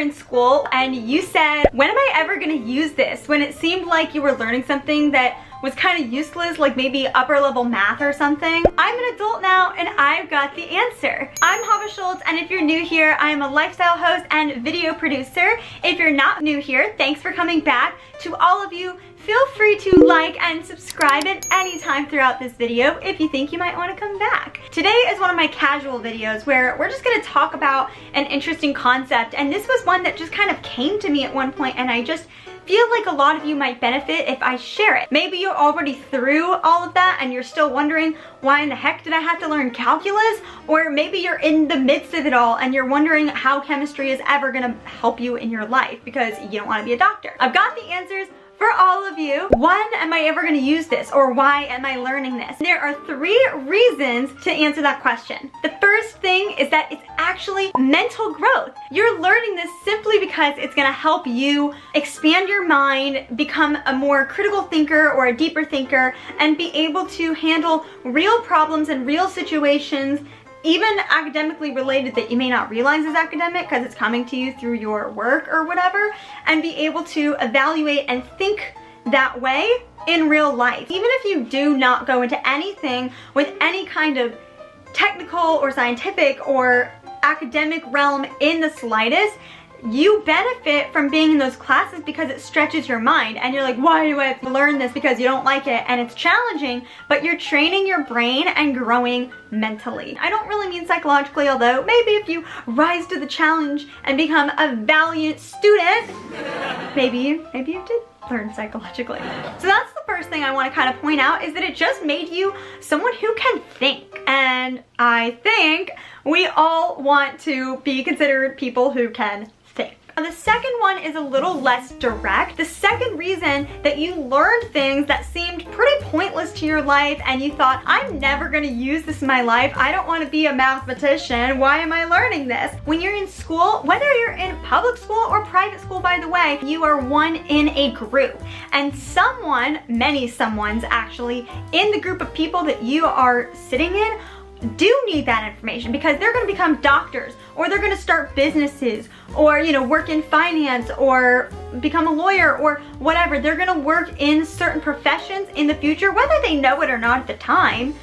in school and you said, when am I ever gonna use this? When it seemed like you were learning something that was kind of useless, like maybe upper level math or something. I'm an adult now and I've got the answer. I'm Hava Schultz, and if you're new here, I am a lifestyle host and video producer. If you're not new here, thanks for coming back. To all of you, feel free to like and subscribe at any time throughout this video if you think you might want to come back. Today is one of my casual videos where we're just going to talk about an interesting concept, and this was one that just kind of came to me at one point, and I just feel like a lot of you might benefit if I share it. Maybe you're already through all of that and you're still wondering, why in the heck did I have to learn calculus? Or maybe you're in the midst of it all and you're wondering how chemistry is ever gonna help you in your life because you don't want to be a doctor. I've got the answers for all of you. When am I ever going to use this, or why am I learning this? There are 3 reasons to answer that question. The first thing is that it's actually mental growth. You're learning this simply because it's going to help you expand your mind, become a more critical thinker or a deeper thinker, and be able to handle real problems and real situations, even academically related that you may not realize is academic because it's coming to you through your work or whatever, and be able to evaluate and think that way in real life. Even if you do not go into anything with any kind of technical or scientific or academic realm in the slightest, you benefit from being in those classes because it stretches your mind, and you're like, why do I have to learn this? Because you don't like it and it's challenging, but you're training your brain and growing mentally. I don't really mean psychologically, although maybe if you rise to the challenge and become a valiant student, maybe you did learn psychologically. So that's the first thing I want to kind of point out, is that it just made you someone who can think. And I think we all want to be considered people who can think. The second one is a little less direct. The second reason that you learned things that seemed pretty pointless to your life and you thought, I'm never gonna use this in my life, I don't want to be a mathematician, why am I learning this? When you're in school, whether you're in public school or private school, by the way, you are one in a group, and someone, many someones actually, in the group of people that you are sitting in do need that information because they're going to become doctors, or they're going to start businesses, or work in finance, or become a lawyer, or whatever. They're going to work in certain professions in the future, whether they know it or not at the time,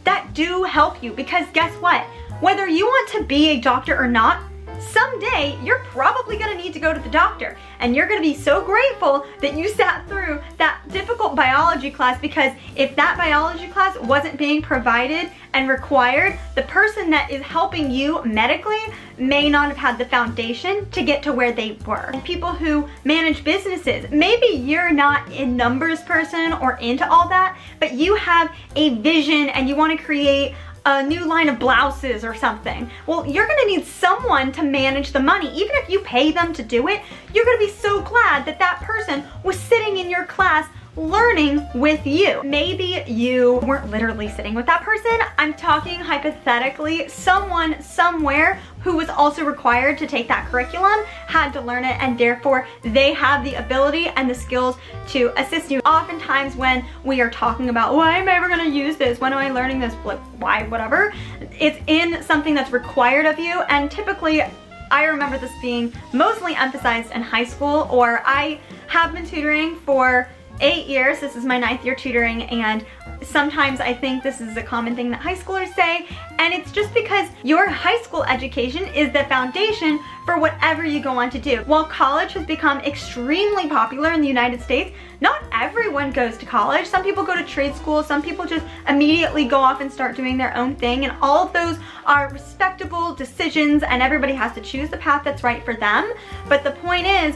that do help you. Because guess what? Whether you want to be a doctor or not, someday you're probably going to need to go to the doctor, and you're going to be so grateful that you sat through that difficult biology class, because if that biology class wasn't being provided and required, the person that is helping you medically may not have had the foundation to get to where they were. And people who manage businesses, maybe you're not a numbers person or into all that, but you have a vision and you want to create a new line of blouses or something. Well, you're gonna need someone to manage the money. Even if you pay them to do it, you're gonna be so glad that that person was sitting in your class learning with you. Maybe you weren't literally sitting with that person. I'm talking hypothetically, someone somewhere who was also required to take that curriculum had to learn it, and therefore they have the ability and the skills to assist you. Oftentimes when we are talking about, why am I ever gonna use this? When am I learning this? Why, whatever. It's in something that's required of you, and typically I remember this being mostly emphasized in high school, or I have been tutoring for 8 years. This is my 9th year tutoring, and sometimes I think this is a common thing that high schoolers say, and it's just because your high school education is the foundation for whatever you go on to do. While college has become extremely popular in the United States, not everyone goes to college. Some people go to trade school, some people just immediately go off and start doing their own thing, and all of those are respectable decisions, and everybody has to choose the path that's right for them. But the point is,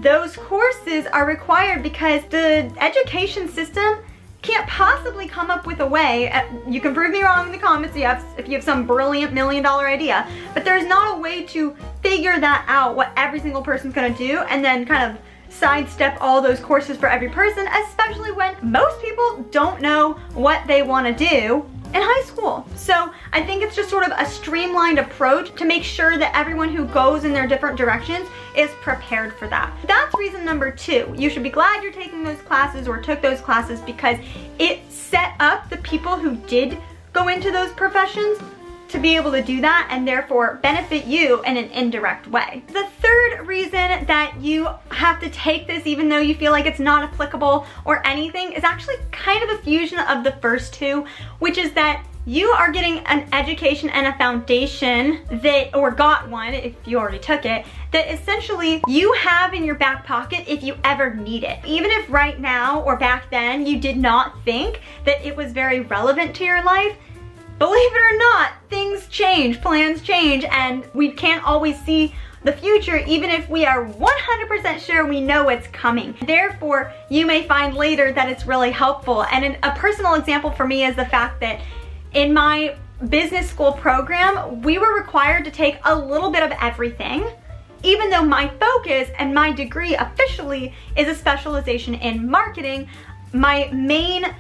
those courses are required because the education system can't possibly come up with a way, you can prove me wrong in the comments if you have some brilliant $1 million idea, but there's not a way to figure that out, what every single person's gonna do, and then kind of sidestep all those courses for every person, especially when most people don't know what they want to do in high school. So I think it's just sort of a streamlined approach to make sure that everyone who goes in their different directions is prepared for that. That's reason number 2. You should be glad you're taking those classes or took those classes, because it set up the people who did go into those professions to be able to do that and therefore benefit you in an indirect way. The third reason that you have to take this even though you feel like it's not applicable or anything is actually kind of a fusion of the first two, which is that you are getting an education and a foundation that, or got one if you already took it, that essentially you have in your back pocket if you ever need it. Even if right now or back then you did not think that it was very relevant to your life, believe it or not, things change, plans change, and we can't always see the future even if we are 100% sure we know it's coming. Therefore, you may find later that it's really helpful. And a personal example for me is the fact that in my business school program, we were required to take a little bit of everything, even though my focus and my degree officially is a specialization in marketing. My main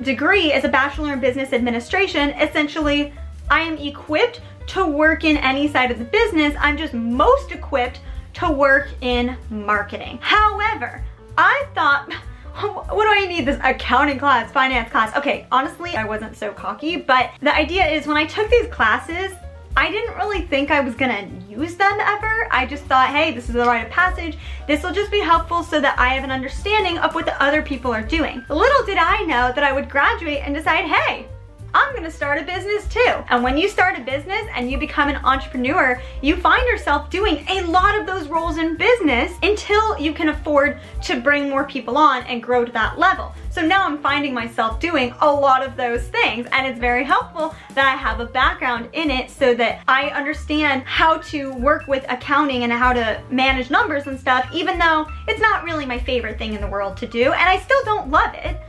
degree is a Bachelor in Business Administration. Essentially, I am equipped to work in any side of the business. I'm just most equipped to work in marketing. However, I thought, what do I need this accounting class, finance class? Okay, honestly, I wasn't so cocky, but the idea is when I took these classes, I didn't really think I was gonna use them ever. I just thought, hey, this is a rite of passage. This will just be helpful so that I have an understanding of what the other people are doing. Little did I know that I would graduate and decide, hey, I'm gonna start a business too. And when you start a business and you become an entrepreneur, you find yourself doing a lot of those roles in business until you can afford to bring more people on and grow to that level. So now I'm finding myself doing a lot of those things, and it's very helpful that I have a background in it so that I understand how to work with accounting and how to manage numbers and stuff, even though it's not really my favorite thing in the world to do, and I still don't love it.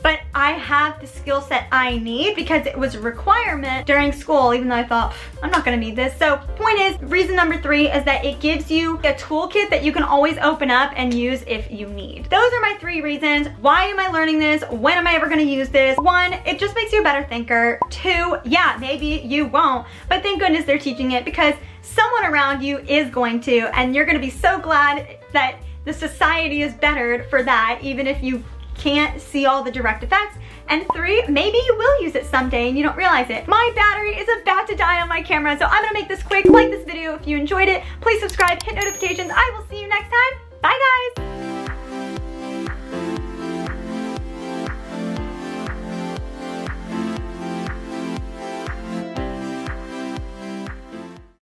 But I have the skill set I need because it was a requirement during school, even though I thought, I'm not gonna need this. So point is, reason number 3 is that it gives you a toolkit that you can always open up and use if you need. Those are my 3 reasons. Why am I learning this? When am I ever gonna use this? 1, it just makes you a better thinker. 2, yeah, maybe you won't, but thank goodness they're teaching it because someone around you is going to, and you're gonna be so glad that the society is bettered for that, even if you can't see all the direct effects. And 3, maybe you will use it someday and you don't realize it. My battery is about to die on my camera, so I'm gonna make this quick. Like this video if you enjoyed it. Please subscribe, hit notifications. I will see you next time.